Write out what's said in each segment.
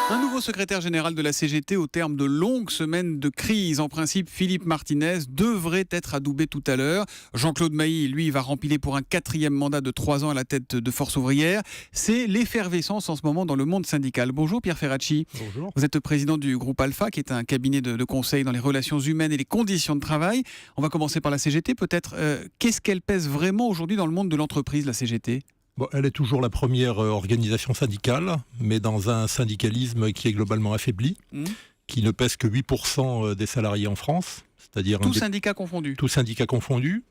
Un nouveau secrétaire général de la CGT au terme de longues semaines de crise. En principe, Philippe Martinez devrait être adoubé tout à l'heure. Jean-Claude Mailly, lui, va rempiler pour un 4e mandat de 3 ans à la tête de Force ouvrière. C'est l'effervescence en ce moment dans le monde syndical. Bonjour Pierre Ferracci. Bonjour. Vous êtes président du groupe Alpha, qui est un cabinet de conseil dans les relations humaines et les conditions de travail. On va commencer par la CGT peut-être. Qu'est-ce qu'elle pèse vraiment aujourd'hui dans le monde de l'entreprise, la CGT ? Bon, elle est toujours la première organisation syndicale, mais dans un syndicalisme qui est globalement affaibli, qui ne pèse que 8% des salariés en France, c'est-à-dire tous syndicats confondus. Tous syndicats confondus,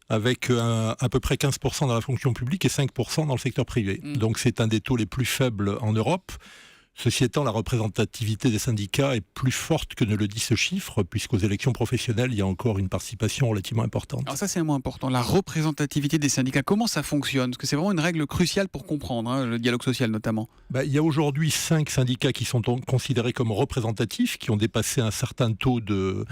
avec à peu près 15% dans la fonction publique et 5% dans le secteur privé. Donc c'est un des taux les plus faibles en Europe. Ceci étant, la représentativité des syndicats est plus forte que ne le dit ce chiffre, puisqu'aux élections professionnelles, il y a encore une participation relativement importante. Alors ça, c'est un mot important, la représentativité des syndicats. Comment ça fonctionne ? Parce que c'est vraiment une règle cruciale pour comprendre, le dialogue social notamment. Il y a aujourd'hui 5 syndicats qui sont considérés comme représentatifs, qui ont dépassé un certain taux de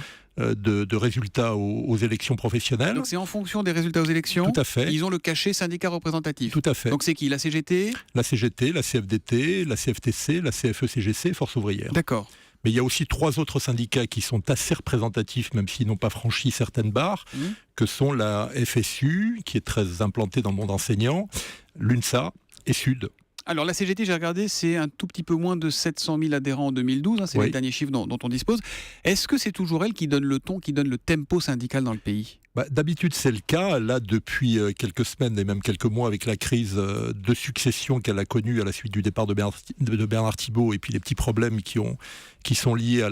résultats aux élections professionnelles. Donc c'est en fonction des résultats aux élections. Tout à fait. Ils ont le cachet syndicat représentatif. Tout à fait. Donc c'est qui ? La CGT ? La CGT, la CFDT, la CFTC, la CFE-CGC, Force ouvrière. D'accord. Mais il y a aussi 3 autres syndicats qui sont assez représentatifs, même s'ils n'ont pas franchi certaines barres, que sont la FSU, qui est très implantée dans le monde enseignant, l'UNSA et Sud. Alors la CGT, j'ai regardé, c'est un tout petit peu moins de 700 000 adhérents en 2012, c'est les derniers chiffres dont on dispose. Est-ce que c'est toujours elle qui donne le ton, qui donne le tempo syndical dans le pays ? D'habitude c'est le cas, là depuis quelques semaines et même quelques mois avec la crise de succession qu'elle a connue à la suite du départ de Bernard Thibault et puis les petits problèmes qui sont liés à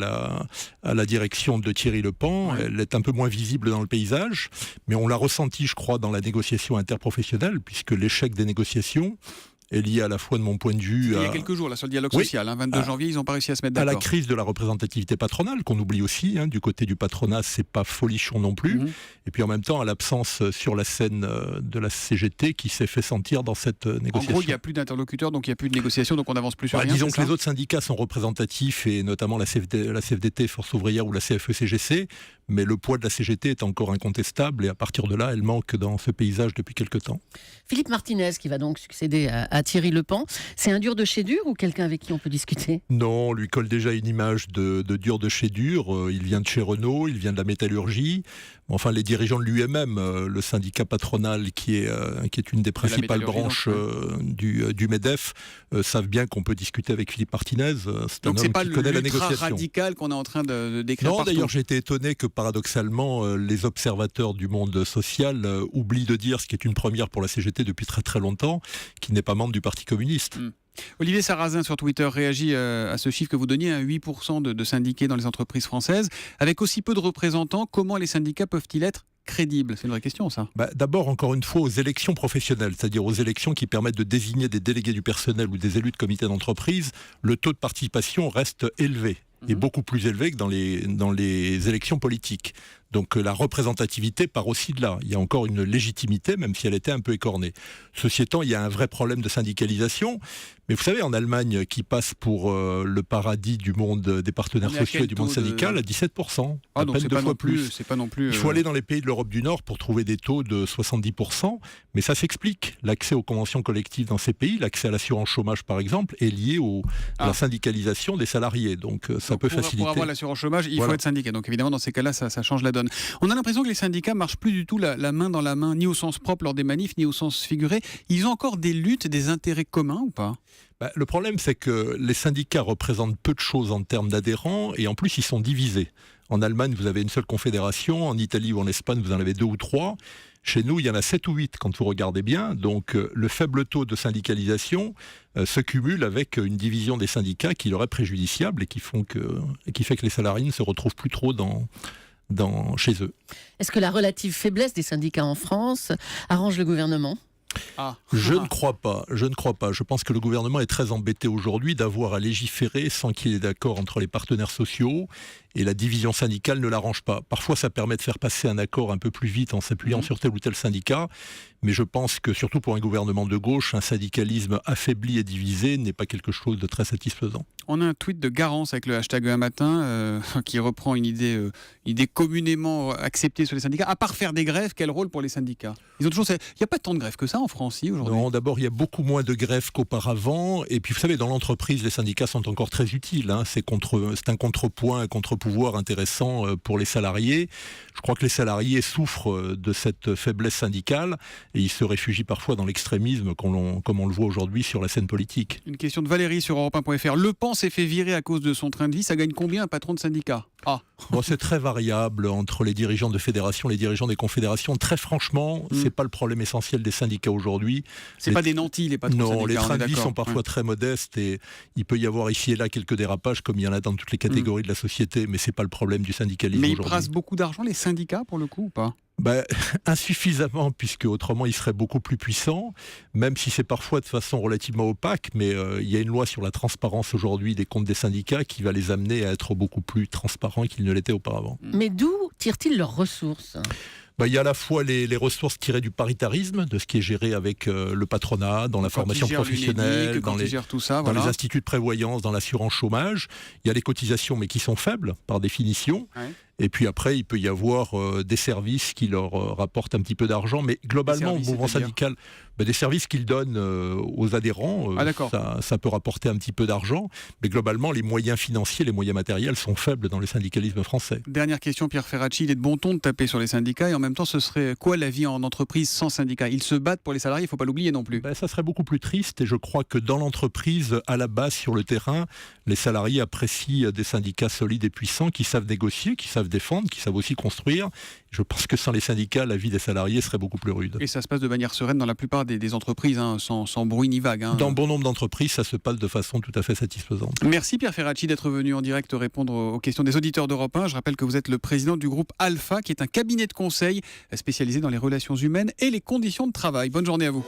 la direction de Thierry Lepan. Elle est un peu moins visible dans le paysage, mais on l'a ressenti je crois dans la négociation interprofessionnelle, puisque l'échec des négociations est lié à la fois de mon point de vue... Il y a quelques jours, là, sur le dialogue social, 22 janvier, ils n'ont pas réussi à se mettre d'accord. À la crise de la représentativité patronale, qu'on oublie aussi, du côté du patronat, c'est pas folichon non plus. Et puis en même temps, à l'absence sur la scène de la CGT qui s'est fait sentir dans cette négociation. En gros, il n'y a plus d'interlocuteurs, donc il n'y a plus de négociation, donc on n'avance plus sur rien. Disons que les autres syndicats sont représentatifs, et notamment la CFDT, Force ouvrière, ou la CFE-CGC, mais le poids de la CGT est encore incontestable, et à partir de là, elle manque dans ce paysage depuis quelque temps. Philippe Martinez, qui va donc succéder à Thierry Lepan, c'est un dur de chez dur ou quelqu'un avec qui on peut discuter ? Non, on lui colle déjà une image de dur de chez dur. Il vient de chez Renault, il vient de la métallurgie. Enfin, les dirigeants de l'UMM, le syndicat patronal qui est une des principales branches du MEDEF, savent bien qu'on peut discuter avec Philippe Martinez. C'est donc un homme qui connaît la négociation. Donc c'est pas radical qu'on est en train de décrire partout. Non, d'ailleurs, j'ai été étonné que paradoxalement, les observateurs du monde social oublient de dire, ce qui est une première pour la CGT depuis très très longtemps, qu'il n'est pas membre du Parti communiste. Olivier Sarrazin sur Twitter réagit à ce chiffre que vous donniez, 8% de syndiqués dans les entreprises françaises. Avec aussi peu de représentants, comment les syndicats peuvent-ils être crédibles ? C'est une vraie question, ça. D'abord, encore une fois, aux élections professionnelles, c'est-à-dire aux élections qui permettent de désigner des délégués du personnel ou des élus de comité d'entreprise, le taux de participation reste élevé. Et beaucoup plus élevé que dans les élections politiques. Donc la représentativité part aussi de là. Il y a encore une légitimité, même si elle était un peu écornée. Ceci étant, il y a un vrai problème de syndicalisation. Mais vous savez, en Allemagne, qui passe pour le paradis du monde des partenaires sociaux et du monde syndical, à 17%. Ah, donc c'est pas non plus. C'est pas non plus. Il faut aller dans les pays de l'Europe du Nord pour trouver des taux de 70%. Mais ça s'explique. L'accès aux conventions collectives dans ces pays, l'accès à l'assurance chômage par exemple, est lié à la syndicalisation des salariés. Donc ça peut faciliter. Pour avoir l'assurance chômage, il faut être syndiqué. Donc évidemment, dans ces cas-là, ça change la donne. On a l'impression que les syndicats marchent plus du tout la main dans la main, ni au sens propre lors des manifs, ni au sens figuré. Ils ont encore des luttes, des intérêts communs ou pas ? Le problème, c'est que les syndicats représentent peu de choses en termes d'adhérents, et en plus, ils sont divisés. En Allemagne, vous avez une seule confédération. En Italie ou en Espagne, vous en avez 2 ou 3. Chez nous, il y en a 7 ou 8 quand vous regardez bien. Donc, le faible taux de syndicalisation se cumule avec une division des syndicats qui leur est préjudiciable et qui fait que les salariés ne se retrouvent plus trop chez eux. Est-ce que la relative faiblesse des syndicats en France arrange le gouvernement ? Je ne crois pas. Je pense que le gouvernement est très embêté aujourd'hui d'avoir à légiférer sans qu'il y ait d'accord entre les partenaires sociaux, et la division syndicale ne l'arrange pas. Parfois, ça permet de faire passer un accord un peu plus vite en s'appuyant sur tel ou tel syndicat, mais je pense que surtout pour un gouvernement de gauche, un syndicalisme affaibli et divisé n'est pas quelque chose de très satisfaisant. On a un tweet de Garance avec le hashtag un matin qui reprend une idée communément acceptée sur les syndicats. À part faire des grèves, quel rôle pour les syndicats ? Il n'y a pas tant de grèves que ça en France aujourd'hui? Non, d'abord, il y a beaucoup moins de grèves qu'auparavant. Et puis, vous savez, dans l'entreprise, les syndicats sont encore très utiles. C'est un contrepoint, un contre-pouvoir intéressant pour les salariés. Je crois que les salariés souffrent de cette faiblesse syndicale et ils se réfugient parfois dans l'extrémisme, comme on le voit aujourd'hui sur la scène politique. Une question de Valérie sur Europe1.fr. Le Pen s'est fait virer à cause de son train de vie. Ça gagne combien un patron de syndicat? C'est très variable entre les dirigeants de fédérations, les dirigeants des confédérations. Très franchement, c'est pas le problème essentiel des syndicats aujourd'hui. C'est pas des nantis, les patrons syndicats. Non, les trains de vie sont parfois très modestes et il peut y avoir ici et là quelques dérapages comme il y en a dans toutes les catégories de la société, mais c'est pas le problème du syndicalisme aujourd'hui. Mais ils brassent beaucoup d'argent, les syndicats, pour le coup, ou pas? Insuffisamment, puisque autrement ils seraient beaucoup plus puissants, même si c'est parfois de façon relativement opaque, mais il y a une loi sur la transparence aujourd'hui des comptes des syndicats qui va les amener à être beaucoup plus transparents qu'ils ne l'étaient auparavant. Mais d'où tirent-ils leurs ressources ? Il y a à la fois les ressources tirées du paritarisme, de ce qui est géré avec le patronat, dans la formation professionnelle, dans les instituts de prévoyance, dans l'assurance chômage. Il y a les cotisations, mais qui sont faibles par définition. Ouais. Et puis après, il peut y avoir des services qui leur rapportent un petit peu d'argent. Mais globalement, au mouvement syndical, des services qu'ils donnent aux adhérents, ça peut rapporter un petit peu d'argent. Mais globalement, les moyens financiers, les moyens matériels sont faibles dans le syndicalisme français. Dernière question, Pierre Ferracci. Il est de bon ton de taper sur les syndicats. Et en même temps, ce serait quoi la vie en entreprise sans syndicats? Ils se battent pour les salariés, il ne faut pas l'oublier non plus. Ça serait beaucoup plus triste. Et je crois que dans l'entreprise, à la base, sur le terrain, les salariés apprécient des syndicats solides et puissants qui savent négocier, qui savent défendre, qui savent aussi construire. Je pense que sans les syndicats, la vie des salariés serait beaucoup plus rude. Et ça se passe de manière sereine dans la plupart des entreprises, sans bruit ni vague. Dans bon nombre d'entreprises, ça se passe de façon tout à fait satisfaisante. Merci Pierre Ferracci d'être venu en direct répondre aux questions des auditeurs d'Europe 1. Je rappelle que vous êtes le président du groupe Alpha, qui est un cabinet de conseil spécialisé dans les relations humaines et les conditions de travail. Bonne journée à vous.